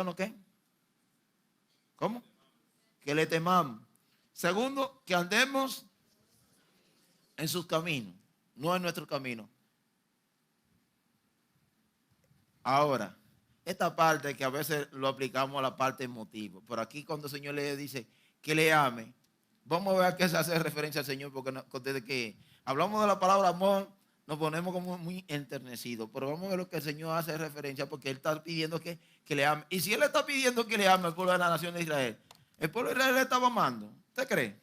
¿no qué? ¿Cómo? Que le temamos. Segundo, que andemos en sus caminos, no en nuestro camino. Ahora, esta parte que a veces lo aplicamos a la parte emotiva. Por aquí cuando el Señor le dice que le ame, vamos a ver a qué se hace referencia al Señor, porque desde que hablamos de la palabra amor, nos ponemos como muy enternecidos. Pero vamos a ver lo que el Señor hace referencia, porque Él está pidiendo que le ame. Y si Él está pidiendo que le ame al pueblo de la nación de Israel, el pueblo de Israel le estaba amando. ¿Usted cree?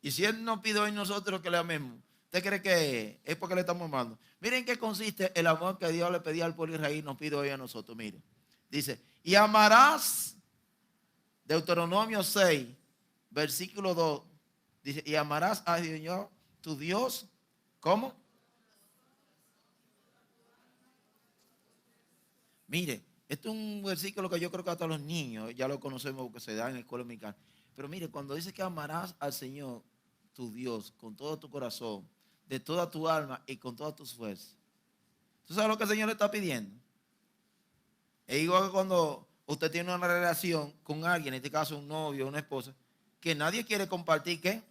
Y si Él nos pide hoy nosotros que le amemos, ¿usted cree que es porque le estamos amando? Miren qué consiste el amor que Dios le pedía al pueblo de Israel y nos pide hoy a nosotros. Miren, dice, y amarás, Deuteronomio 6, versículo 2, dice, y amarás a Dios, tu Dios, ¿cómo? Mire, este es un versículo que yo creo que hasta los niños ya lo conocemos porque se da en el escuela dominical. Pero mire, cuando dice que amarás al Señor, tu Dios, con todo tu corazón, de toda tu alma y con todas tus fuerzas. ¿Tú sabes lo que el Señor le está pidiendo? Es igual que cuando usted tiene una relación con alguien, en este caso un novio, una esposa, que nadie quiere compartir, ¿qué?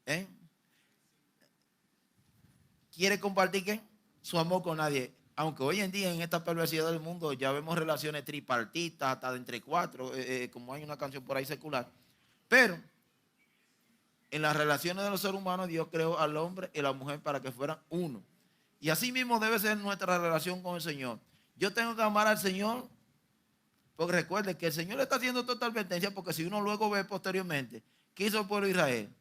¿Eh? ¿Quiere compartir qué? Su amor con nadie. Aunque hoy en día en esta perversidad del mundo ya vemos relaciones tripartitas, hasta de entre cuatro, como hay una canción por ahí secular. Pero en las relaciones de los seres humanos Dios creó al hombre y a la mujer para que fueran uno. Y así mismo debe ser nuestra relación con el Señor. Yo tengo que amar al Señor, porque recuerde que el Señor le está haciendo toda advertencia, porque si uno luego ve posteriormente, ¿qué hizo el pueblo de Israel?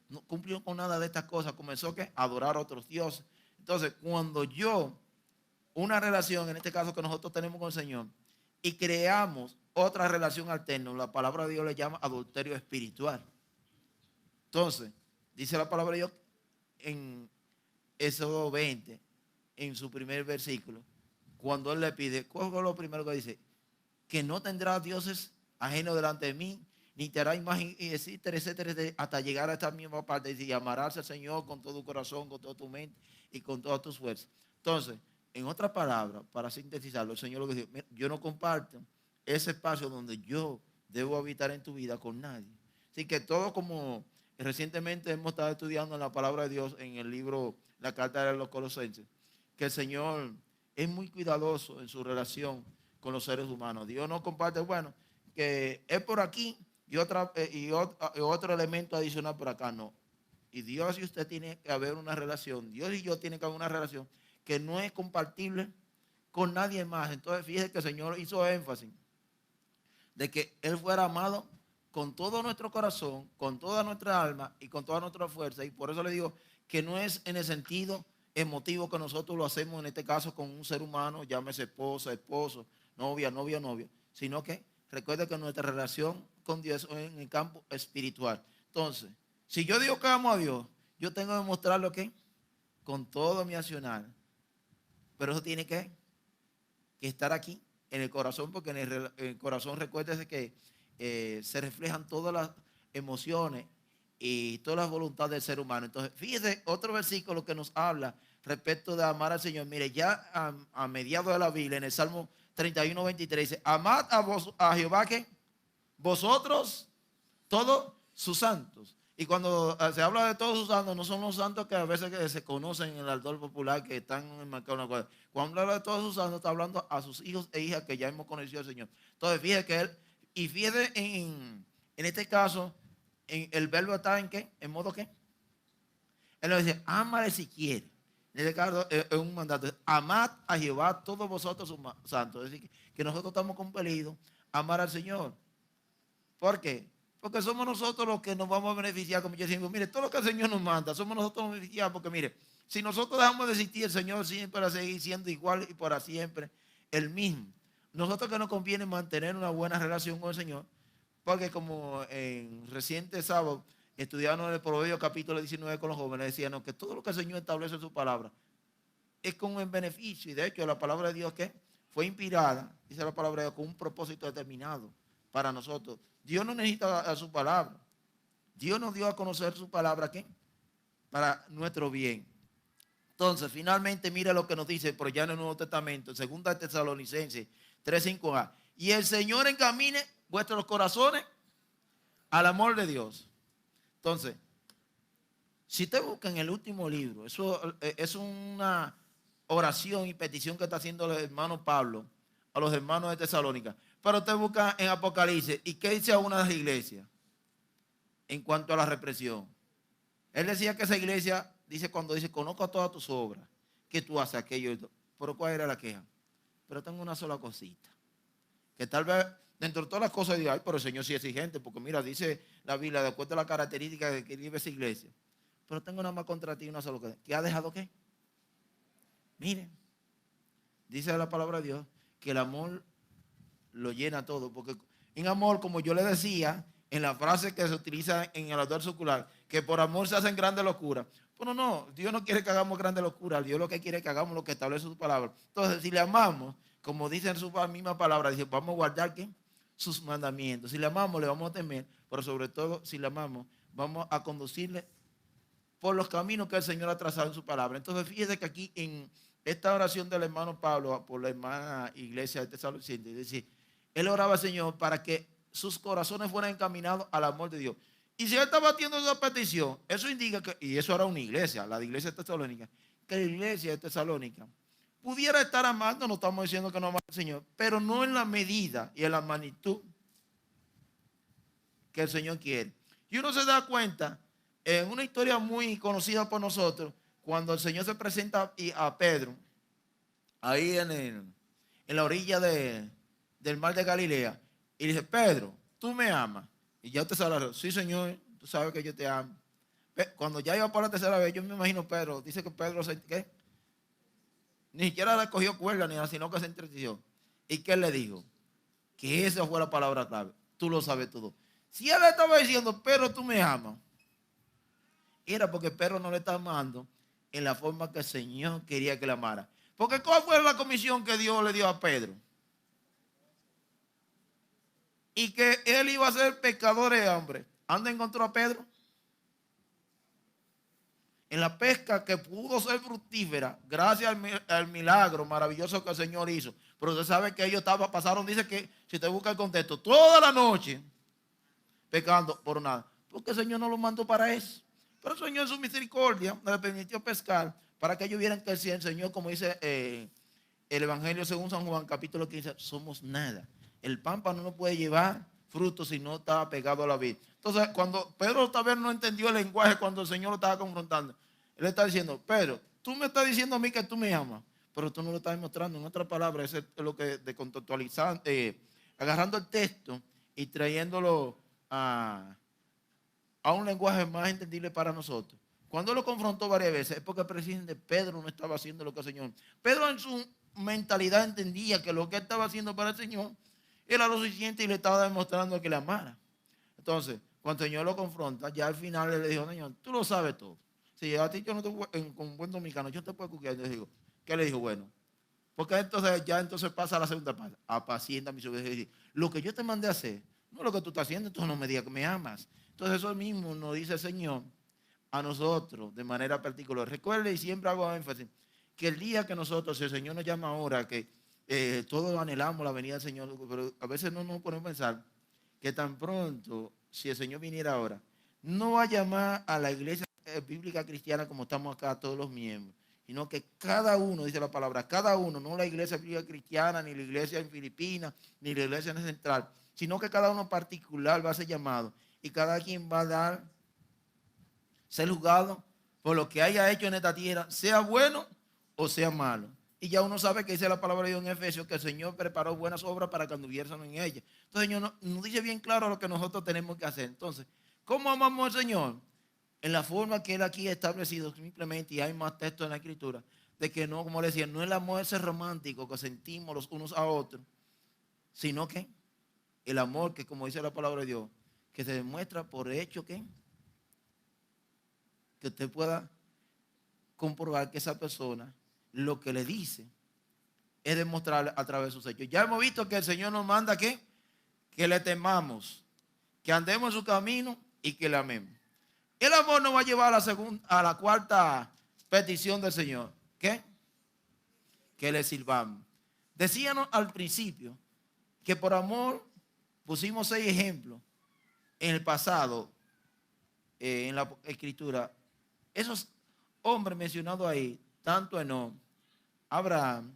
No cumplió con nada de estas cosas, comenzó a adorar a otros dioses. Entonces, cuando una relación, en este caso que nosotros tenemos con el Señor, y creamos otra relación alterna, la palabra de Dios le llama adulterio espiritual. Entonces, dice la palabra de Dios en Éxodo 20, en su primer versículo, cuando Él le pide, ¿cuál es lo primero que dice? Que no tendrás dioses ajenos delante de mí, ni te hará imagen, etcétera, etcétera, hasta llegar a esta misma parte. Y amarás al Señor con todo tu corazón, con toda tu mente y con todas tus fuerzas. Entonces, en otras palabras, para sintetizarlo, el Señor lo que dijo, yo no comparto ese espacio donde yo debo habitar en tu vida con nadie. Así que todo, como recientemente hemos estado estudiando en la palabra de Dios en el libro, la carta de los Colosenses, que el Señor es muy cuidadoso en su relación con los seres humanos. Dios no comparte, bueno, que es por aquí y otro elemento adicional por acá, no. Y Dios y usted tiene que haber una relación, Dios y yo tienen que haber una relación que no es compartible con nadie más. Entonces fíjese que el Señor hizo énfasis de que Él fuera amado con todo nuestro corazón, con toda nuestra alma y con toda nuestra fuerza. Y por eso le digo que no es en el sentido emotivo que nosotros lo hacemos en este caso con un ser humano, llámese esposa, esposo, novia, novia, novia, sino que recuerde que nuestra relación con Dios es en el campo espiritual. Entonces, si yo digo que amo a Dios, yo tengo que demostrarlo ¿qué? Con todo mi accionar. Pero eso tiene que estar aquí en el corazón, porque en el corazón recuérdese que se reflejan todas las emociones y todas las voluntades del ser humano. Entonces, fíjese otro versículo que nos habla respecto de amar al Señor. Mire, ya a mediados de la Biblia, en el Salmo 31, 23, dice, amad a Jehová, que vosotros todos sus santos. Y cuando se habla de todos sus santos, no son los santos que a veces que se conocen en el ardor popular, que están enmarcados en la cuadra. Cuando habla de todos sus santos, está hablando a sus hijos e hijas que ya hemos conocido al Señor. Entonces, fíjese que Él, y fíjese en este caso, el verbo está en qué, en modo qué. Él le dice, ámale si quiere. En este caso es un mandato, amad a Jehová todos vosotros sus santos. Es decir, que nosotros estamos compelidos a amar al Señor. ¿Por qué? Porque somos nosotros los que nos vamos a beneficiar, como yo digo, mire, todo lo que el Señor nos manda, somos nosotros los beneficiados, porque mire, si nosotros dejamos de existir, el Señor siempre va a seguir siendo igual y para siempre el mismo. Nosotros que nos conviene mantener una buena relación con el Señor, porque como en reciente sábado estudiando el Proverbio capítulo 19 con los jóvenes, decían que todo lo que el Señor establece en su palabra es con el beneficio, y de hecho la palabra de Dios que fue inspirada, dice la palabra de Dios, con un propósito determinado para nosotros. Dios no necesita a su palabra. Dios nos dio a conocer su palabra ¿qué? Para nuestro bien. Entonces, finalmente, mira lo que nos dice por allá en el Nuevo Testamento, 2 Tesalonicenses 3:5a, y el Señor encamine vuestros corazones al amor de Dios. Entonces, si usted busca en el último libro, eso es una oración y petición que está haciendo el hermano Pablo a los hermanos de Tesalónica. Pero usted busca en Apocalipsis, ¿y qué dice a una de las iglesias en cuanto a la represión? Él decía que esa iglesia, dice cuando dice, conozco todas tus obras, que tú haces aquello. Pero ¿cuál era la queja? Pero tengo una sola cosita, que tal vez dentro de todas las cosas diga, ay, pero el Señor sí es exigente, porque mira, dice la Biblia, de acuerdo a las características que vive esa iglesia. Pero tengo nada más contra ti una sola cosa. ¿Que ha dejado qué? Miren, dice la palabra de Dios que el amor lo llena todo, porque en amor, como yo le decía, en la frase que se utiliza en el autor circular, que por amor se hacen grandes locuras. Bueno, no, Dios no quiere que hagamos grandes locuras, Dios lo que quiere es que hagamos lo que establece su palabra. Entonces, si le amamos, como dice en su misma palabra, dice, vamos a guardar ¿qué? Sus mandamientos. Si le amamos, le vamos a temer, pero sobre todo, si le amamos, vamos a conducirle por los caminos que el Señor ha trazado en su palabra. Entonces, fíjese que aquí en esta oración del hermano Pablo por la hermana iglesia de Tesalonicenses, es decir, él oraba al Señor para que sus corazones fueran encaminados al amor de Dios. Y si él estaba haciendo esa petición, eso indica que, y eso era una iglesia, la iglesia de Tesalónica, que la iglesia de Tesalónica pudiera estar amando, no estamos diciendo que no ama al Señor, pero no en la medida y en la magnitud que el Señor quiere. Y uno se da cuenta en una historia muy conocida por nosotros, cuando el Señor se presenta a Pedro, ahí en la orilla del mar de Galilea, y dice, Pedro, tú me amas. Y ya usted sabe, sí Señor, tú sabes que yo te amo. Cuando ya iba por la tercera vez, yo me imagino Pedro, dice que Pedro ¿qué? Ni siquiera le cogió cuerda, ni nada, sino que se entretició. ¿Y qué le dijo? Que esa fue la palabra clave. Tú lo sabes todo. Si él estaba diciendo, Pedro, tú me amas, era porque Pedro no le está amando en la forma que el Señor quería que le amara. Porque ¿cuál fue la comisión que Dios le dio a Pedro? Y que él iba a ser pescador de hombre. ¿Dónde encontró a Pedro? En la pesca que pudo ser fructífera gracias al milagro maravilloso que el Señor hizo. Pero usted sabe que ellos pasaron, dice que, si te busca el contexto, toda la noche pescando por nada. Porque el Señor no lo mandó para eso. Pero el Señor en su misericordia le permitió pescar para que ellos vieran que el Señor, como dice el Evangelio según San Juan, capítulo 15, somos nada. El pámpano no puede llevar frutos si no está pegado a la vid. Entonces, cuando Pedro tal vez no entendió el lenguaje cuando el Señor lo estaba confrontando, él le está diciendo, Pedro, tú me estás diciendo a mí que tú me amas, pero tú no lo estás demostrando. En otras palabras, eso es lo que de contextualizar, agarrando el texto y trayéndolo a un lenguaje más entendible para nosotros. Cuando lo confrontó varias veces, es porque el presidente Pedro no estaba haciendo lo que el Señor. Pedro en su mentalidad entendía que lo que él estaba haciendo para el Señor era lo suficiente y le estaba demostrando que le amara. Entonces, cuando el Señor lo confronta, ya al final le dijo, Señor, tú lo sabes todo. Si a ti yo no te con buen dominicano, yo te puedo cuidar. Yo digo, ¿qué le dijo? Bueno, porque entonces pasa a la segunda parte. Apacienta mis ovejas. Lo que yo te mandé a hacer, no es lo que tú estás haciendo, entonces no me digas que me amas. Entonces eso mismo nos dice el Señor a nosotros de manera particular. Recuerde, y siempre hago énfasis, que el día que nosotros, si el Señor nos llama ahora, que todos anhelamos la venida del Señor, pero a veces no nos ponemos a pensar que tan pronto, si el Señor viniera ahora, no va a llamar a la iglesia bíblica cristiana como estamos acá todos los miembros, sino que cada uno, dice la palabra, cada uno, no la iglesia bíblica cristiana, ni la iglesia en Filipinas, ni la iglesia en el central, sino que cada uno particular va a ser llamado y cada quien va a ser juzgado por lo que haya hecho en esta tierra, sea bueno o sea malo. Y ya uno sabe que dice la palabra de Dios en Efesios que el Señor preparó buenas obras para que anduviésemos en ellas. Entonces, el Señor nos dice bien claro lo que nosotros tenemos que hacer. Entonces, ¿cómo amamos al Señor? En la forma que Él aquí ha establecido simplemente, y hay más textos en la Escritura, de que no, como le decía, no es el amor ese romántico que sentimos los unos a otros, sino que el amor que, como dice la palabra de Dios, que se demuestra por hecho que usted pueda comprobar que esa persona lo que le dice es demostrarle a través de sus hechos. Ya hemos visto que el Señor nos manda que le temamos, que andemos en su camino y que le amemos. El amor nos va a llevar a la cuarta petición del Señor. ¿Qué? Que le sirvamos. Decíamos al principio que por amor pusimos 6 ejemplos en el pasado, en la escritura. Esos hombres mencionados ahí, tanto Enoc, Abraham,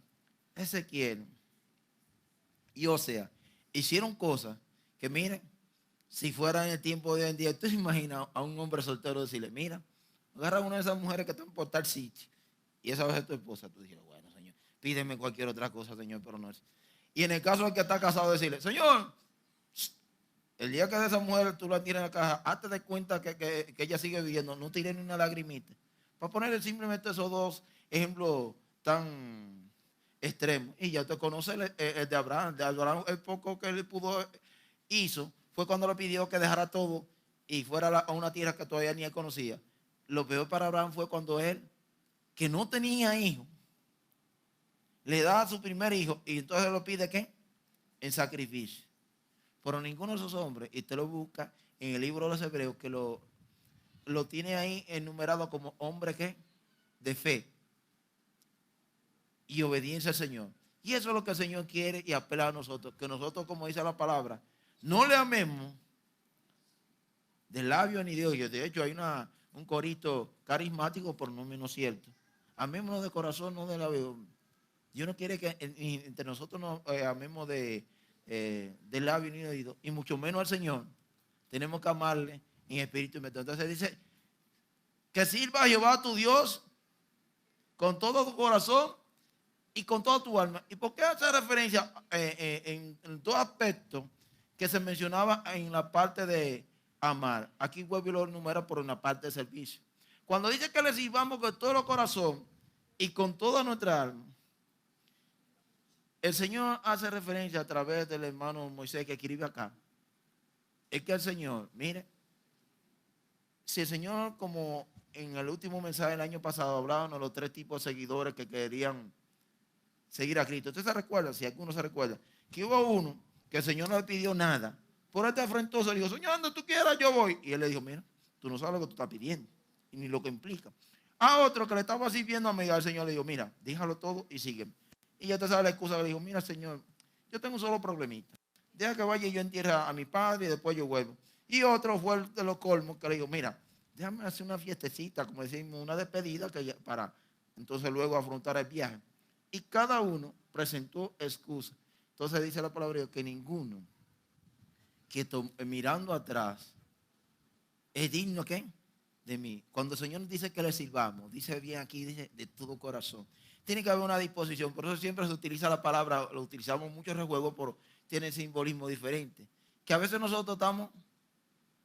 Ezequiel y Osea, hicieron cosas que, miren, si fuera en el tiempo de hoy en día, ¿tú te imaginas a un hombre soltero decirle, mira, agarra a una de esas mujeres que están por tal sitio y esa vez es tu esposa? Tú dijeras, bueno, Señor, pídeme cualquier otra cosa, Señor, pero no es. Y en el caso del que está casado, decirle, Señor, el día que de esa mujer tú la tiras en la caja, hazte de cuenta que ella sigue viviendo, no tires ni una lagrimita. Para poner simplemente esos dos ejemplos tan extremos. Y ya te conoce el de Abraham. De Abraham, el poco que él hizo fue cuando le pidió que dejara todo y fuera a una tierra que todavía ni él conocía. Lo peor para Abraham fue cuando él, que no tenía hijo, le da a su primer hijo y entonces lo pide ¿qué? En sacrificio. Pero ninguno de esos hombres, y usted lo busca en el libro de los Hebreos, que lo tiene ahí enumerado como hombre ¿qué? De fe y obediencia al Señor. Y eso es lo que el Señor quiere y apela a nosotros, que nosotros, como dice la palabra, no le amemos de labio ni de oído. De hecho, hay un corito carismático, por no menos cierto. Amémonos de corazón, no de labio. Dios no quiere que entre nosotros nos amemos de labio ni de oído, y mucho menos al Señor. Tenemos que amarle en espíritu y mente. Entonces dice, que sirva a Jehová tu Dios con todo tu corazón y con toda tu alma. ¿Y por qué hace referencia en dos aspectos que se mencionaba en la parte de amar? Aquí vuelvo y lo enumera por una parte de servicio. Cuando dice que le sirvamos con todo el corazón y con toda nuestra alma, el Señor hace referencia a través del hermano Moisés que escribe acá. Es que el Señor, mire, si el Señor, como en el último mensaje del año pasado, hablaban de los 3 tipos de seguidores que querían seguir a Cristo. Usted se recuerda, si alguno se recuerda, que hubo uno que el Señor no le pidió nada. Por este afrentoso le dijo, Señor, donde tú quieras yo voy. Y él le dijo, mira, tú no sabes lo que tú estás pidiendo, y ni lo que implica. A otro que le estaba sirviendo a Miguel, el Señor le dijo, mira, déjalo todo y sígueme. Y ya te sabe la excusa que le dijo, mira, Señor, yo tengo un solo problemita. Deja que vaya y yo entierre a mi padre y después yo vuelvo. Y otro fue el de los colmos que le dijo, mira, déjame hacer una fiestecita, como decimos, una despedida para entonces luego afrontar el viaje. Y cada uno presentó excusa. Entonces dice la palabra de Dios que ninguno que mirando atrás es digno ¿qué? De mí. Cuando el Señor dice que le sirvamos, dice bien aquí, dice de todo corazón. Tiene que haber una disposición. Por eso siempre se utiliza la palabra, lo utilizamos mucho en rejuego, pero tiene simbolismo diferente. Que a veces nosotros estamos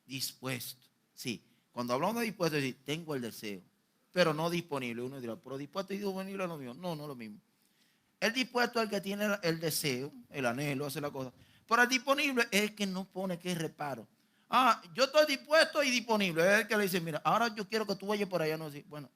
dispuestos. Sí, cuando hablamos de dispuesto, es decir, tengo el deseo, pero no disponible. Uno dirá, pero dispuesto y disponible es lo mismo. No, no es lo mismo. El dispuesto es el que tiene el deseo, el anhelo, hace la cosa. Pero el disponible es el que no pone que reparo. Ah, yo estoy dispuesto y disponible. Es el que le dice, mira, ahora yo quiero que tú vayas por allá. No decir, bueno,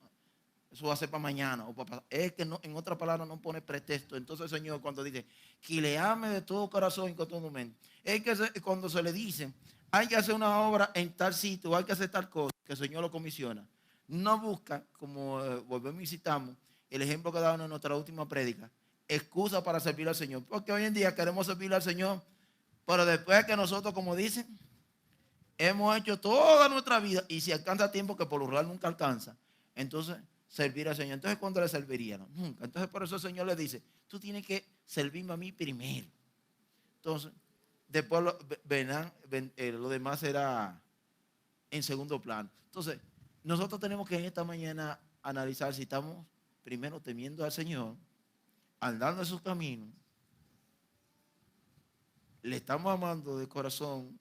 eso va a ser para mañana o para pasar. Es el que no, en otra palabra no pone pretexto. Entonces el Señor cuando dice, que le ame de todo corazón y con todo momento. Es que cuando se le dice, hay que hacer una obra en tal sitio, hay que hacer tal cosa, que el Señor lo comisiona. No busca, como volvemos y citamos, el ejemplo que daban en nuestra última prédica, excusa para servir al Señor. Porque hoy en día queremos servir al Señor, pero después que nosotros, como dicen, hemos hecho toda nuestra vida y si alcanza tiempo, que por lo general nunca alcanza, entonces servir al Señor. Entonces, ¿cuándo le servirían? Nunca. Entonces, por eso el Señor le dice, tú tienes que servirme a mí primero. Entonces, después lo demás será en segundo plano. Entonces, nosotros tenemos que en esta mañana analizar si estamos primero temiendo al Señor, andando en sus caminos, le estamos amando de corazón,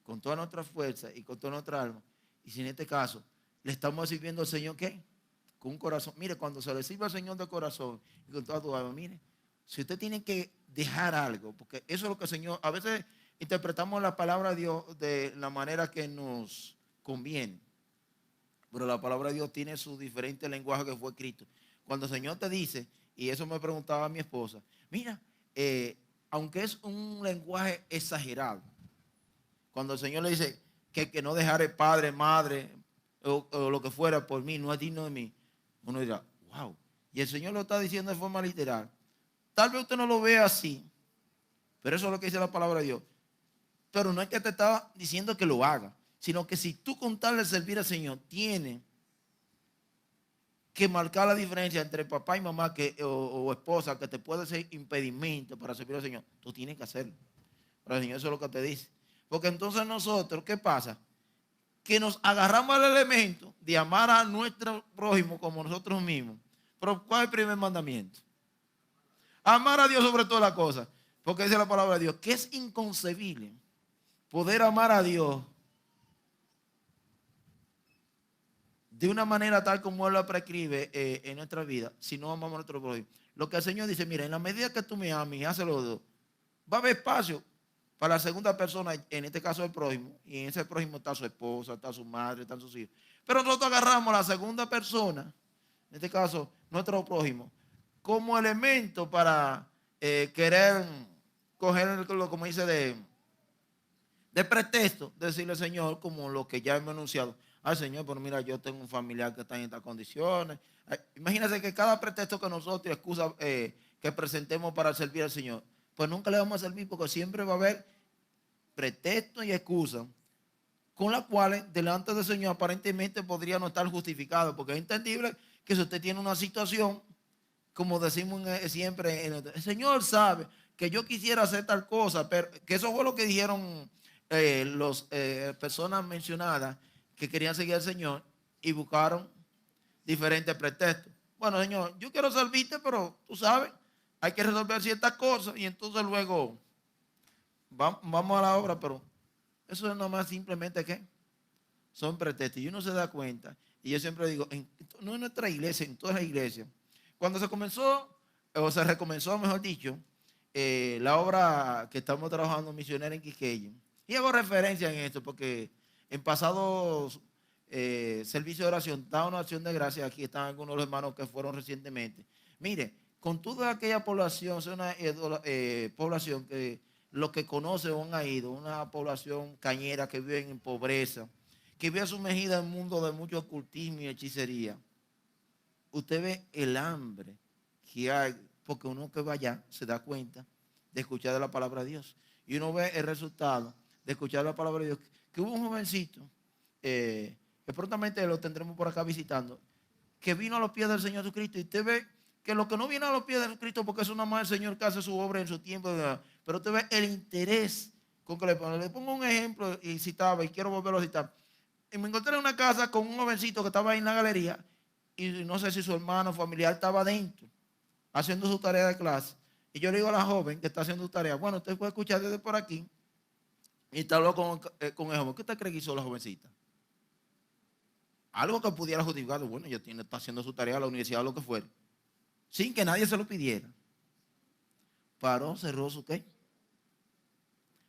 con toda nuestra fuerza y con toda nuestra alma, y si en este caso le estamos sirviendo al Señor, ¿qué? Con un corazón. Mire, cuando se le sirve al Señor de corazón y con toda tu alma, mire, si usted tiene que dejar algo, porque eso es lo que el Señor, a veces interpretamos la palabra de Dios de la manera que nos conviene, pero la palabra de Dios tiene su diferente lenguaje que fue escrito. Cuando el Señor te dice, y eso me preguntaba mi esposa, mira, aunque es un lenguaje exagerado, cuando el Señor le dice que no dejare padre, madre o lo que fuera por mí, no es digno de mí, uno dirá, wow. Y el Señor lo está diciendo de forma literal. Tal vez usted no lo vea así, Pero eso es lo que dice la palabra de Dios. Pero no es que te está diciendo que lo haga, sino que si tú con tal de servir al Señor tienes que marcar la diferencia entre papá y mamá o esposa que te puede ser impedimento para servir al Señor, tú tienes que hacerlo. Pero el Señor eso es lo que te dice. Porque entonces nosotros, ¿qué pasa? Que nos agarramos al elemento de amar a nuestro prójimo como nosotros mismos. Pero ¿cuál es el primer mandamiento? Amar a Dios sobre todas las cosas. Porque dice la palabra de Dios que es inconcebible poder amar a Dios de una manera tal como Él lo prescribe en nuestra vida, si no amamos a nuestro prójimo. Lo que el Señor dice, mira, en la medida que tú me ames y haces los dos, va a haber espacio para la segunda persona, en este caso el prójimo, y en ese prójimo está su esposa, está su madre, están sus hijos. Pero nosotros agarramos a la segunda persona, en este caso nuestro prójimo, como elemento para querer coger, como dice, de pretexto, decirle, Señor, como lo que ya hemos anunciado. Ay, Señor, pero mira, yo tengo un familiar que está en estas condiciones. Imagínense que cada pretexto que nosotros, excusa que presentemos para servir al Señor, pues nunca le vamos a servir porque siempre va a haber pretextos y excusas con las cuales delante del Señor aparentemente podría no estar justificado, porque es entendible que si usted tiene una situación, como decimos siempre, el Señor sabe que yo quisiera hacer tal cosa, pero que eso fue lo que dijeron las personas mencionadas que querían seguir al Señor y buscaron diferentes pretextos. Bueno, Señor, yo quiero servirte, pero tú sabes, hay que resolver ciertas cosas y entonces luego vamos a la obra, pero eso es nomás simplemente que son pretextos y uno se da cuenta. Y yo siempre digo, no en nuestra iglesia, en toda la iglesia. Cuando se comenzó, o se recomenzó, mejor dicho, la obra que estamos trabajando misionera en Quiqueya, y hago referencia en esto porque en pasados servicios de oración, da una acción de gracias, aquí están algunos de los hermanos que fueron recientemente. Mire, con toda aquella población, es una población que los que conocen han ido, una población cañera que vive en pobreza, que vive sumergida en un mundo de mucho ocultismo y hechicería. Usted ve el hambre que hay, porque uno que va allá se da cuenta de escuchar de la palabra de Dios. Y uno ve el resultado de escuchar la palabra de Dios. Que hubo un jovencito, que prontamente lo tendremos por acá visitando, que vino a los pies del Señor Jesucristo. Y usted ve que lo que no viene a los pies de Jesucristo, porque es una más el Señor que hace su obra en su tiempo, pero usted ve el interés con que le pone. Le pongo un ejemplo y citaba, y quiero volverlo a citar. Y me encontré en una casa con un jovencito que estaba ahí en la galería, y no sé si su hermano familiar estaba adentro, haciendo su tarea de clase. Y yo le digo a la joven que está haciendo su tarea, bueno, usted puede escuchar desde por aquí. Y está hablando con el joven. ¿Qué usted cree que hizo la jovencita? Algo que pudiera justificar, bueno, ella está haciendo su tarea a la universidad o lo que fuera, sin que nadie se lo pidiera. Paró, cerró su qué.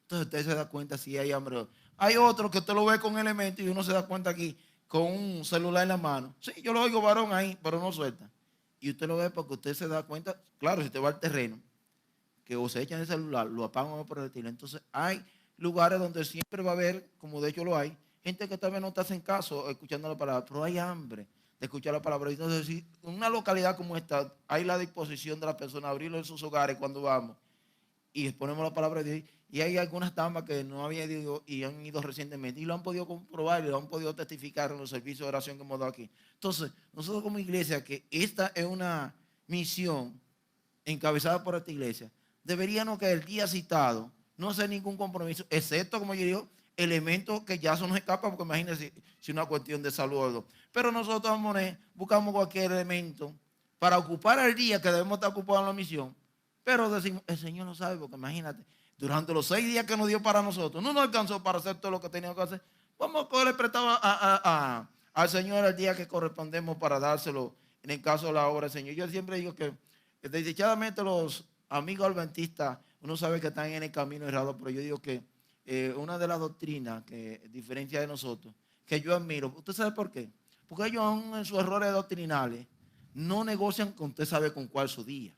Entonces usted se da cuenta si hay hambre. Hay otro que usted lo ve con elementos y uno se da cuenta aquí con un celular en la mano. Sí, yo lo oigo varón ahí, pero no suelta. Y usted lo ve porque usted se da cuenta, claro, si usted va al terreno, que o se echan el celular, lo apagan por el estilo. Entonces hay lugares donde siempre va a haber, como de hecho lo hay, gente que tal vez no te hacen caso escuchando la palabra, pero hay hambre de escuchar la palabra. Entonces, si en una localidad como esta hay la disposición de la persona a abrirlo en sus hogares cuando vamos y exponemos la palabra de Dios, y hay algunas damas que no habían ido y han ido recientemente y lo han podido comprobar y lo han podido testificar en los servicios de oración que hemos dado aquí. Entonces, nosotros como iglesia, que esta es una misión encabezada por esta iglesia, deberíamos que el día citado no hacer ningún compromiso, excepto, como yo digo, elementos que ya se nos escapan, porque imagínense si una cuestión de salud o algo. Pero nosotros buscamos cualquier elemento para ocupar el día que debemos estar ocupados en la misión. Pero decimos, el Señor no sabe, porque imagínate, durante los 6 días que nos dio para nosotros, no nos alcanzó para hacer todo lo que teníamos que hacer. Vamos a cogerle prestado al Señor el día que correspondemos para dárselo en el caso de la obra del Señor. Yo siempre digo que desdichadamente los amigos adventistas, uno sabe que están en el camino errado, pero yo digo que una de las doctrinas que diferencia de nosotros, que yo admiro, ¿usted sabe por qué? Porque ellos aún en sus errores doctrinales no negocian con usted sabe con cuál su día.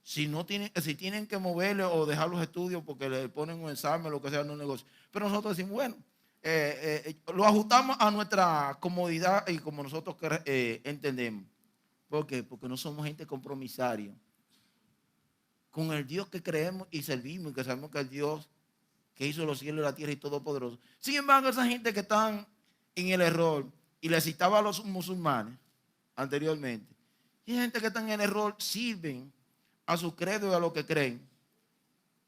Si tienen que moverle o dejar los estudios porque le ponen un examen, lo que sea, no negocian. Pero nosotros decimos, bueno, lo ajustamos a nuestra comodidad y como nosotros entendemos. ¿Por qué? Porque no somos gente compromisaria con el Dios que creemos y servimos y que sabemos que es el Dios que hizo los cielos y la tierra y todopoderoso. Sin embargo, esa gente que están en el error, y le citaba a los musulmanes anteriormente, y hay gente que está en el error, sirven a su credo y a lo que creen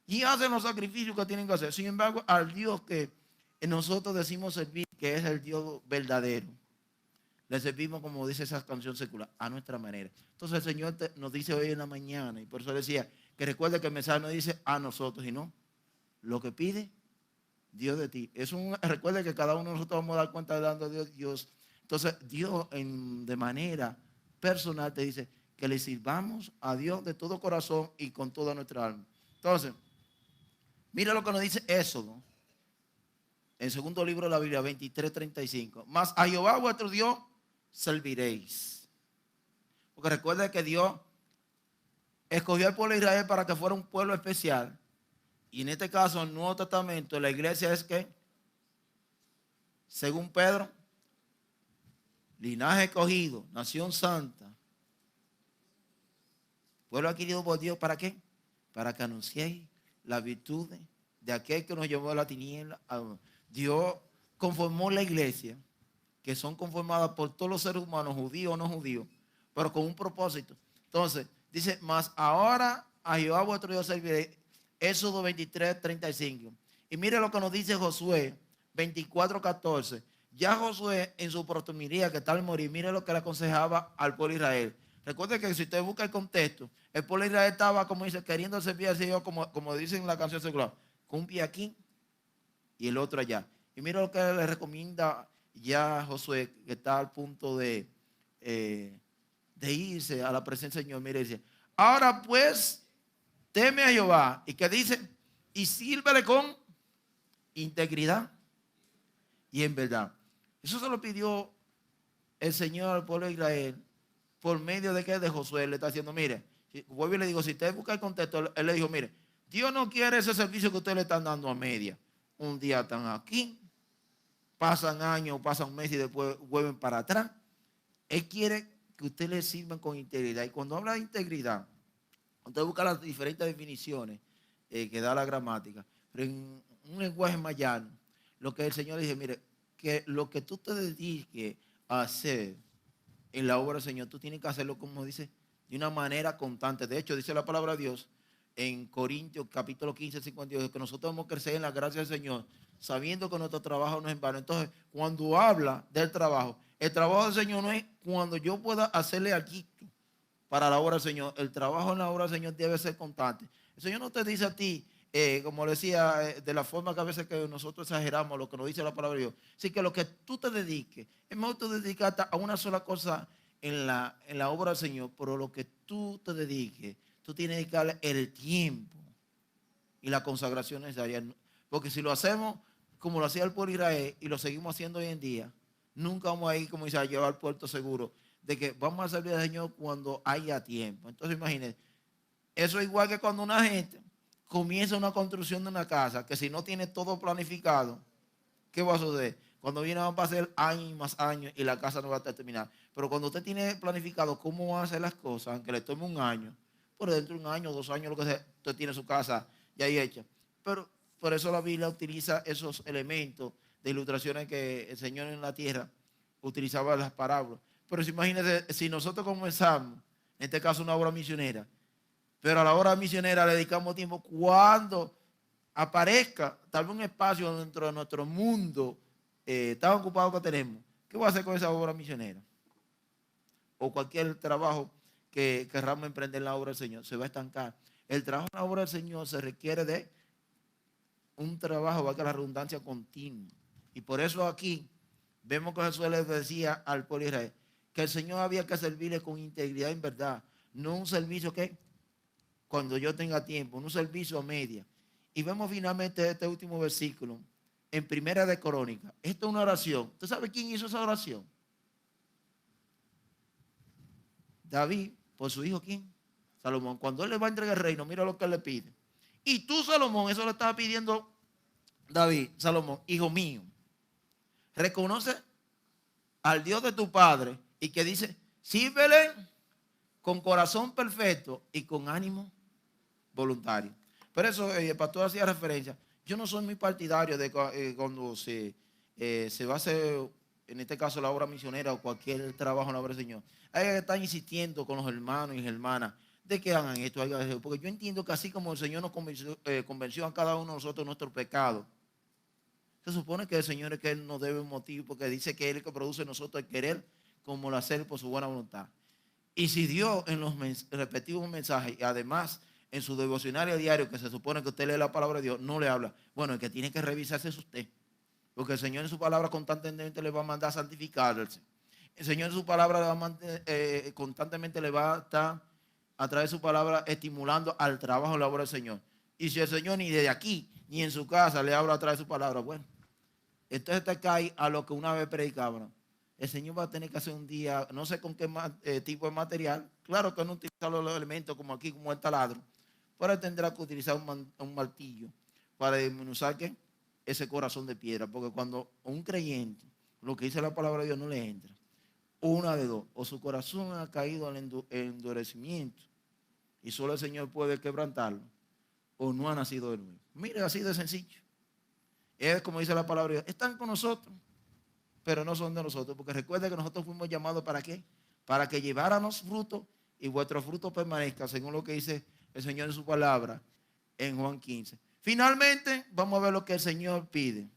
y hacen los sacrificios que tienen que hacer. Sin embargo, al Dios que nosotros decimos servir, que es el Dios verdadero, le servimos, como dice esa canción secular, a nuestra manera. Entonces el Señor nos dice hoy en la mañana, y por eso decía que recuerde que el mensaje no dice a nosotros, sino lo que pide Dios de ti. Recuerde que cada uno de nosotros vamos a dar cuenta de dando a Dios. Entonces Dios de manera personal te dice que le sirvamos a Dios de todo corazón y con toda nuestra alma. Entonces, mira lo que nos dice Éxodo, en el segundo libro de la Biblia, 23:35. Mas a Jehová vuestro Dios serviréis. Porque recuerda que Dios escogió al pueblo de Israel para que fuera un pueblo especial. Y en este caso, en el Nuevo Testamento, la iglesia es que, según Pedro, linaje escogido, nación santa, pueblo adquirido por Dios, ¿para qué? Para que anunciéis las virtudes de aquel que nos llevó a la tiniebla. Dios conformó la iglesia, que son conformadas por todos los seres humanos, judíos o no judíos, pero con un propósito. Entonces, dice, mas ahora a Jehová vuestro Dios serviréis. Éxodo 23:35. Y mire lo que nos dice Josué 24:14. Ya Josué en su prosperidad, que está al morir, mire lo que le aconsejaba al pueblo de Israel. Recuerde que si usted busca el contexto, el pueblo de Israel estaba, como dice, queriendo servir al Señor, como dice en la canción secular, con un pie aquí y el otro allá. Y mire lo que le recomienda ya Josué, que está al punto de irse a la presencia del Señor. Mire, dice, ahora pues, teme a Jehová. ¿Y qué dice? Y sírvele con integridad y en verdad. Eso se lo pidió el Señor al pueblo de Israel por medio de que de Josué. Le está diciendo, mire, vuelvo y le digo, si usted busca el contexto, él le dijo, mire, Dios no quiere ese servicio que ustedes le están dando a media. Un día están aquí, pasan años, pasan meses y después vuelven para atrás. Él quiere que ustedes le sirvan con integridad. Y cuando habla de integridad, usted busca las diferentes definiciones que da la gramática, pero en un lenguaje más llano, lo que el Señor dice, mire, que lo que tú te dediques a hacer en la obra del Señor, tú tienes que hacerlo, como dice, de una manera constante. De hecho, dice la palabra de Dios en Corintios capítulo 15:52, que nosotros debemos crecer en la gracia del Señor, sabiendo que nuestro trabajo no es en vano. Entonces, cuando habla del trabajo, el trabajo del Señor no es cuando yo pueda hacerle algo para la obra del Señor. El trabajo en la obra del Señor debe ser constante. El Señor no te dice a ti, como le decía, de la forma que a veces que nosotros exageramos lo que nos dice la palabra de Dios. Así que lo que tú te dediques, es mejor tú dedicarte a una sola cosa en la obra del Señor, pero lo que tú te dediques, tú tienes que dedicarle el tiempo y la consagración necesaria. Porque si lo hacemos como lo hacía el pueblo de Israel y lo seguimos haciendo hoy en día, nunca vamos a ir, como dice, a llevar al puerto seguro de que vamos a servir al Señor cuando haya tiempo. Entonces imagínense, eso es igual que cuando una gente comienza una construcción de una casa, que si no tiene todo planificado, ¿qué va a suceder? Cuando viene van a pasar años y más años y la casa no va a estar terminada. Pero cuando usted tiene planificado cómo va a hacer las cosas, aunque le tome un año, por dentro de un año, 2 años, lo que sea, usted tiene su casa ya ahí hecha. Pero por eso la Biblia utiliza esos elementos de ilustraciones que el Señor en la tierra utilizaba las parábolas. Pero si imagínense, si nosotros comenzamos, en este caso una obra misionera, pero a la obra misionera le dedicamos tiempo cuando aparezca tal vez un espacio dentro de nuestro mundo tan ocupado que tenemos, ¿qué va a hacer con esa obra misionera? O cualquier trabajo que querramos emprender en la obra del Señor, se va a estancar. El trabajo en la obra del Señor se requiere de un trabajo, valga la redundancia, continuo. Y por eso aquí vemos que Jesús les decía al pueblo de Israel que el Señor había que servirle con integridad en verdad, no un servicio que cuando yo tenga tiempo, un servicio a media. Y vemos finalmente este último versículo en Primera de Crónicas. Esto es una oración. ¿Usted sabe quién hizo esa oración? David, por su hijo, ¿quién? Salomón. Cuando él le va a entregar el reino, mira lo que él le pide. Y tú, Salomón, eso le estaba pidiendo David, Salomón, hijo mío, reconoce al Dios de tu padre y que dice, sírvele con corazón perfecto y con ánimo voluntario. Por eso el pastor hacía referencia. Yo no soy muy partidario de cuando se va a hacer, en este caso, la obra misionera o cualquier trabajo en la obra del Señor. Hay que estar insistiendo con los hermanos y hermanas de que hagan esto, porque yo entiendo que así como el Señor nos convenció a cada uno de nosotros de nuestro pecado, se supone que el Señor es que Él nos debe un motivo, porque dice que Él es el que produce en nosotros el querer como el hacer por su buena voluntad. Y si Dios en los respectivos mensajes, y además en su devocionario diario, que se supone que usted lee la palabra de Dios, no le habla, bueno, el que tiene que revisarse es usted. Porque el Señor en su palabra constantemente le va a mandar a santificarse. El Señor en su palabra constantemente le va a estar a través de su palabra estimulando al trabajo y la obra del Señor. Y si el Señor ni desde aquí, ni en su casa le habla a través de su palabra, bueno, entonces te cae a lo que una vez predicaban. El Señor va a tener que hacer un día, no sé con qué tipo de material. Claro que no utiliza los elementos como aquí, como el taladro. Pero él tendrá que utilizar un martillo para desmenuzar ¿qué? Ese corazón de piedra. Porque cuando un creyente, lo que dice la palabra de Dios no le entra, una de dos, o su corazón ha caído al endurecimiento y solo el Señor puede quebrantarlo, o no ha nacido de nuevo. Mire, así de sencillo. Es como dice la palabra de Dios, están con nosotros, pero no son de nosotros, porque recuerda que nosotros fuimos llamados ¿para qué? Para que lleváramos fruto y vuestro fruto permanezca, según lo que dice el Señor en su palabra en Juan 15. Finalmente, vamos a ver lo que el Señor pide.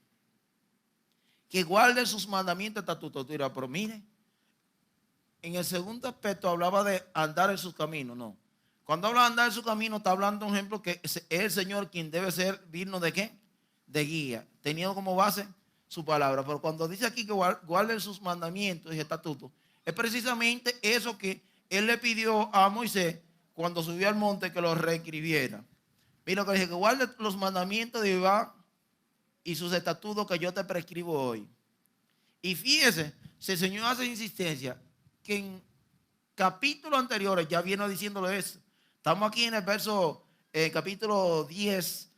Que guarden sus mandamientos, estatutos. Pero mire, en el segundo aspecto hablaba de andar en sus caminos, no. Cuando habla de andar en su camino, está hablando de un ejemplo que es el Señor quien debe ser digno de ¿qué? De guía, teniendo como base su palabra. Pero cuando dice aquí que guarden sus mandamientos y estatutos, es precisamente eso que Él le pidió a Moisés cuando subió al monte que lo reescribiera. Mira que dice que guarde los mandamientos de Jehová y sus estatutos que yo te prescribo hoy. Y fíjese, si el Señor hace insistencia, que en capítulos anteriores ya viene diciéndole eso. Estamos aquí en el verso, capítulo 10,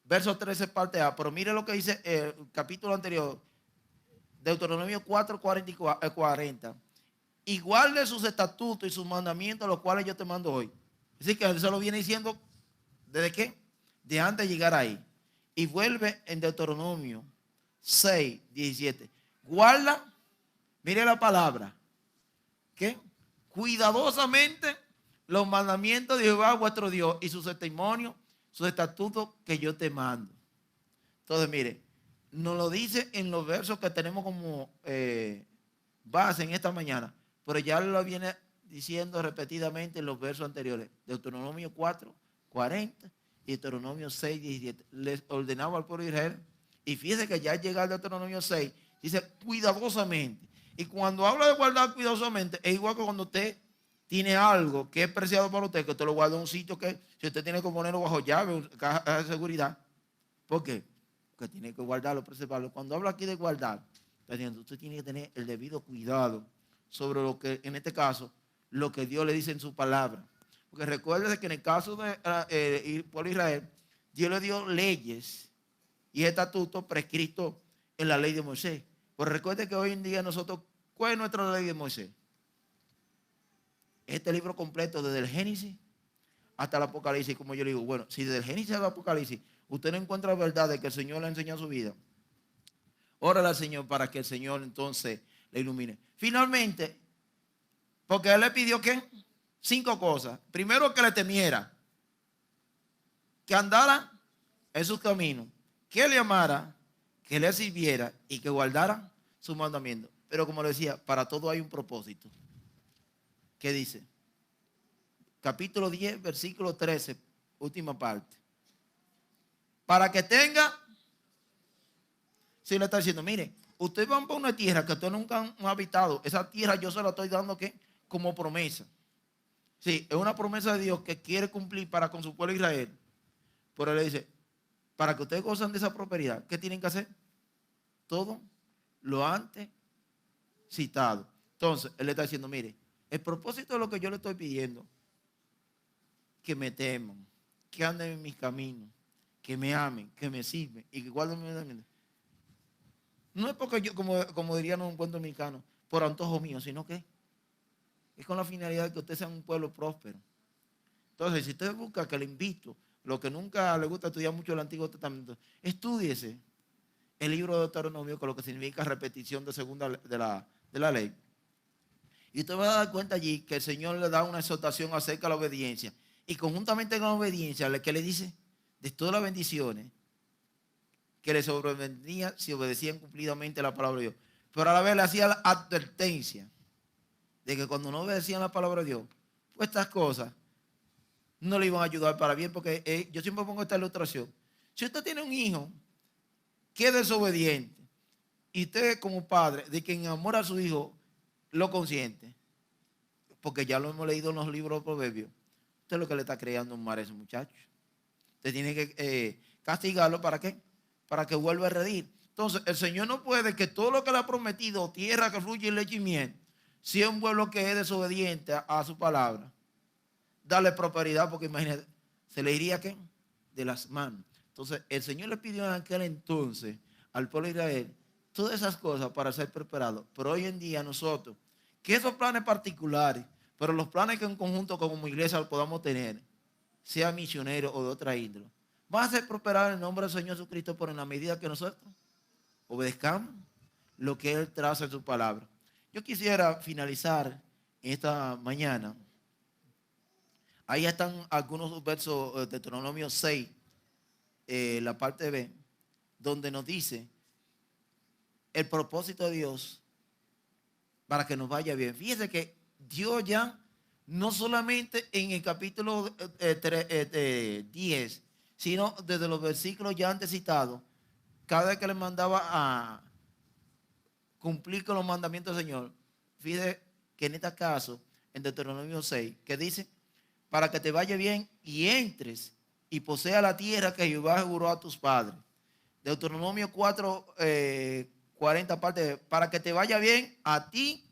verso 13, parte A. Pero mire lo que dice el capítulo anterior, Deuteronomio 4, 40. Y guarde sus estatutos y sus mandamientos, los cuales yo te mando hoy. Es decir, que él se lo viene diciendo, ¿desde qué? De antes de llegar ahí. Y vuelve en Deuteronomio 6, 17. Guarda, mire la palabra, ¿qué? Cuidadosamente los mandamientos de Jehová vuestro Dios y sus testimonios, sus estatutos que yo te mando. Entonces, mire, nos lo dice en los versos que tenemos como base en esta mañana, pero ya lo viene diciendo repetidamente en los versos anteriores. Deuteronomio 4, 40 y Deuteronomio 6, 17. Les ordenaba al pueblo de Israel, y fíjese que ya llega al Deuteronomio 6, dice cuidadosamente. Y cuando habla de guardar cuidadosamente, es igual que cuando usted tiene algo que es preciado para usted, que usted lo guarda en un sitio que, si usted tiene que ponerlo bajo llave, caja de seguridad. ¿Por qué? Porque tiene que guardarlo, preservarlo. Cuando habla aquí de guardar, usted tiene que tener el debido cuidado sobre lo que, en este caso, lo que Dios le dice en su palabra. Porque recuérdese que en el caso de pueblo de Israel, Dios le dio leyes y estatutos prescritos en la ley de Moisés. Pues recuerde que hoy en día nosotros, ¿cuál es nuestra ley de Moisés? Este libro completo desde el Génesis hasta el Apocalipsis. Como yo le digo, bueno, si desde el Génesis al Apocalipsis usted no encuentra verdad de que el Señor le enseñó su vida, órale al Señor para que el Señor entonces le ilumine. Finalmente, porque Él le pidió ¿qué? 5 cosas. Primero, que le temiera, que andara en sus caminos, que le amara, que le sirviera y que guardara sus mandamientos. Pero como le decía, para todo hay un propósito. ¿Qué dice? Capítulo 10, versículo 13, última parte. Para que tenga, si le está diciendo, mire, usted va para una tierra que usted nunca ha habitado. Esa tierra yo se la estoy dando ¿qué? Como promesa. Sí, es una promesa de Dios que quiere cumplir para con su pueblo Israel. Pero él le dice, para que ustedes gozan de esa prosperidad, ¿qué tienen que hacer? Todo lo antes citado. Entonces, él le está diciendo, mire, el propósito de lo que yo le estoy pidiendo, que me teman, que anden en mis caminos, que me amen, que me sirven y que guarden mis mandamientos. No es porque yo, como dirían en un cuento mexicano, por antojo mío, sino que es con la finalidad de que usted sea un pueblo próspero, Entonces, si usted busca, que le invito, lo que nunca le gusta estudiar mucho el Antiguo Testamento, estúdiese el libro de Deuteronomio, con lo que significa repetición de segunda de la ley. Y usted va a dar cuenta allí que el Señor le da una exhortación acerca de la obediencia. Y conjuntamente con la obediencia, que le dice de todas las bendiciones que le sobrevendría si obedecían cumplidamente la palabra de Dios. Pero a la vez le hacía la advertencia de que cuando no obedecían la palabra de Dios, pues estas cosas no le iban a ayudar para bien. Porque yo siempre pongo esta ilustración. Si usted tiene un hijo que es desobediente y usted como padre de quien amor a su hijo lo consiente, porque ya lo hemos leído en los libros de Proverbios, usted lo que le está creando un mal a ese muchacho. Usted tiene que castigarlo. ¿Para qué? Para que vuelva a redir. Entonces, el Señor no puede que todo lo que le ha prometido, tierra que fluye leche y miel, si es un pueblo que es desobediente a su palabra, darle prosperidad, porque imagínate, se le iría ¿qué? De las manos. Entonces, el Señor le pidió en aquel entonces al pueblo de Israel todas esas cosas para ser prosperado. Pero hoy en día nosotros, que esos planes particulares, pero los planes que en conjunto como iglesia podamos tener, sea misionero o de otra índole, va a ser prosperar en el nombre del Señor Jesucristo, por en la medida que nosotros obedezcamos lo que Él traza en su palabra. Yo quisiera finalizar esta mañana. Ahí están algunos versos de Deuteronomio 6, la parte B, donde nos dice el propósito de Dios para que nos vaya bien. Fíjese que Dios ya, no solamente en el capítulo 10, sino desde los versículos ya antes citados, cada vez que le mandaba a cumplir con los mandamientos del Señor, fíjese que en este caso, en Deuteronomio 6, que dice, para que te vaya bien y entres y posea la tierra que Jehová juró a tus padres. Deuteronomio 4, 40 parte, para que te vaya bien a ti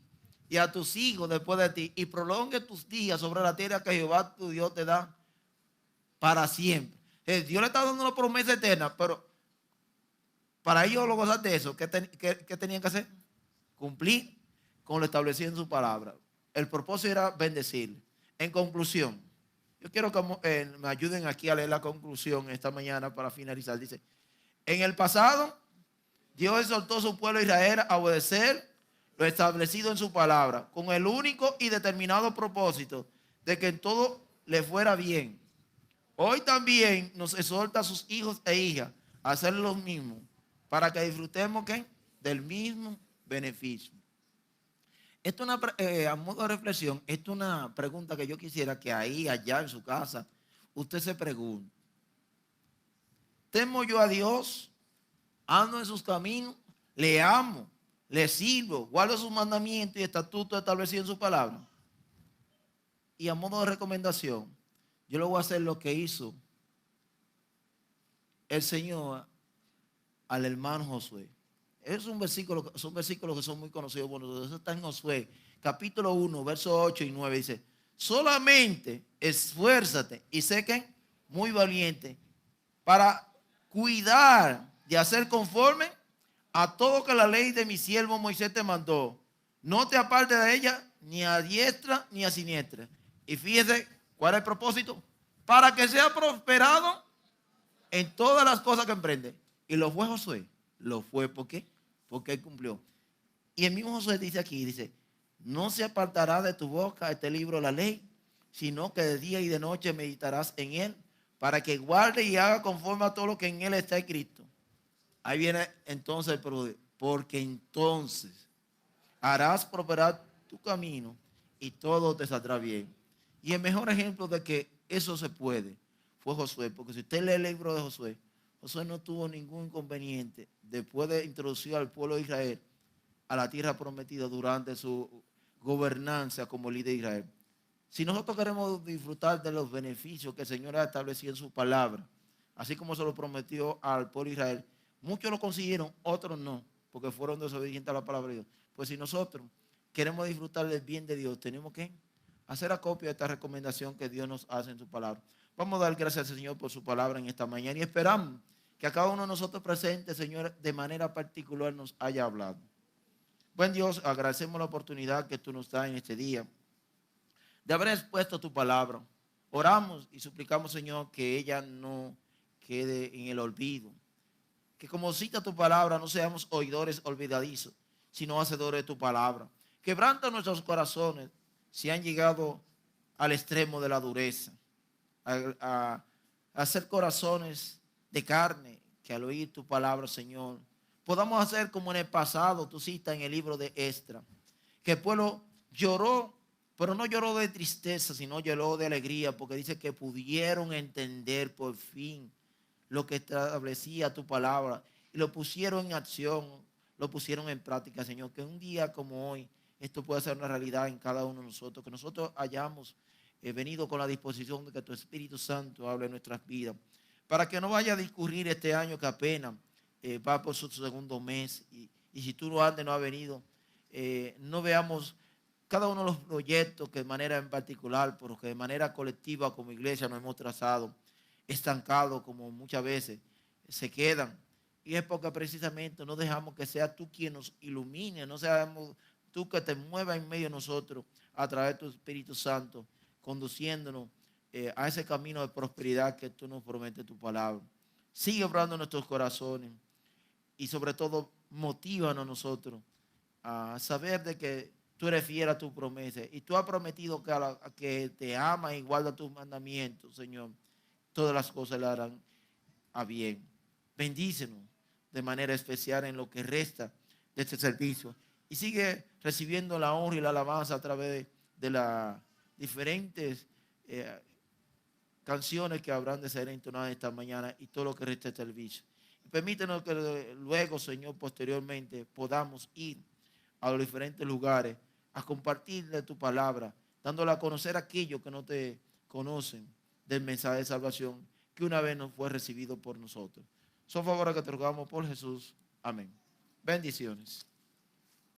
y a tus hijos después de ti, y prolongue tus días sobre la tierra que Jehová tu Dios te da para siempre. Dios le está dando una promesa eterna, pero para ellos lo gozar de eso, ¿qué tenían que hacer? Cumplir con lo establecido en su palabra. El propósito era bendecirle. En conclusión, yo quiero que me ayuden aquí a leer la conclusión esta mañana para finalizar. Dice, en el pasado, Dios exhortó a su pueblo Israel a obedecer lo establecido en su palabra, con el único y determinado propósito de que en todo le fuera bien. Hoy también nos exhorta a sus hijos e hijas a hacer lo mismo, para que disfrutemos ¿qué? Del mismo beneficio. Esto es una, a modo de reflexión, esto es una pregunta que yo quisiera que ahí, allá en su casa, usted se pregunte. ¿Temo yo a Dios? ¿Ando en sus caminos? ¿Le amo? ¿Le sirvo? ¿Guardo sus mandamientos y estatutos establecidos en su palabra? Y a modo de recomendación, yo le voy a hacer lo que hizo el Señor al hermano Josué. Son versículos que son muy conocidos por nosotros. Eso está en Josué, capítulo 1, versos 8 y 9. Dice, solamente esfuérzate y sé que muy valiente para cuidar de hacer conforme a todo que la ley de mi siervo Moisés te mandó. No te apartes de ella ni a diestra ni a siniestra. Y fíjese, ¿cuál es el propósito? Para que sea prosperado en todas las cosas que emprende. Y lo fue Josué. Lo fue, ¿por qué? Porque él cumplió. Y el mismo Josué dice aquí, dice, no se apartará de tu boca este libro de la ley, sino que de día y de noche meditarás en él, para que guarde y haga conforme a todo lo que en él está escrito. Ahí viene entonces el problema, porque entonces harás prosperar tu camino y todo te saldrá bien. Y el mejor ejemplo de que eso se puede fue Josué, porque si usted lee el libro de Josué, Josué no tuvo ningún inconveniente después de introducir al pueblo de Israel a la tierra prometida durante su gobernanza como líder de Israel. Si nosotros queremos disfrutar de los beneficios que el Señor ha establecido en su palabra, así como se lo prometió al pueblo de Israel, muchos lo consiguieron, otros no, porque fueron desobedientes a la palabra de Dios. Pues si nosotros queremos disfrutar del bien de Dios, tenemos que hacer acopio de esta recomendación que Dios nos hace en su palabra. Vamos a dar gracias al Señor por su palabra en esta mañana y esperamos que a cada uno de nosotros presentes, Señor, de manera particular nos haya hablado. Buen Dios, agradecemos la oportunidad que tú nos das en este día de haber expuesto tu palabra. Oramos y suplicamos, Señor, que ella no quede en el olvido. Que como cita tu palabra, no seamos oidores olvidadizos, sino hacedores de tu palabra. Quebranta nuestros corazones si han llegado al extremo de la dureza, a hacer corazones de carne, que al oír tu palabra, Señor, podamos hacer como en el pasado, tú citas en el libro de Esdras, que el pueblo lloró, pero no lloró de tristeza, sino lloró de alegría, porque dice que pudieron entender por fin lo que establecía tu palabra y lo pusieron en acción, lo pusieron en práctica, Señor. Que un día como hoy esto pueda ser una realidad en cada uno de nosotros, que nosotros hayamos venido con la disposición de que tu Espíritu Santo hable en nuestras vidas, para que no vaya a discurrir este año que apenas va por su segundo mes y si tú no antes no has venido, no veamos cada uno de los proyectos que de manera en particular, pero que de manera colectiva como iglesia nos hemos trazado, estancados como muchas veces se quedan. Y es porque precisamente no dejamos que sea tú quien nos ilumine, no seamos tú que te muevas en medio de nosotros a través de tu Espíritu Santo, conduciéndonos a ese camino de prosperidad que tú nos prometes tu palabra. Sigue obrando en nuestros corazones y sobre todo motívanos a nosotros a saber de que tú eres fiel a tu promesa y tú has prometido que te ama y guarda tus mandamientos, Señor. Todas las cosas le harán a bien. Bendícenos de manera especial en lo que resta de este servicio y sigue recibiendo la honra y la alabanza a través de las diferentes canciones que habrán de ser entonadas esta mañana y todo lo que resta del servicio. Y permítenos que luego, Señor, posteriormente podamos ir a los diferentes lugares a compartir de tu palabra, dándole a conocer a aquellos que no te conocen del mensaje de salvación que una vez nos fue recibido por nosotros. Son favores que te rogamos por Jesús. Amén. Bendiciones.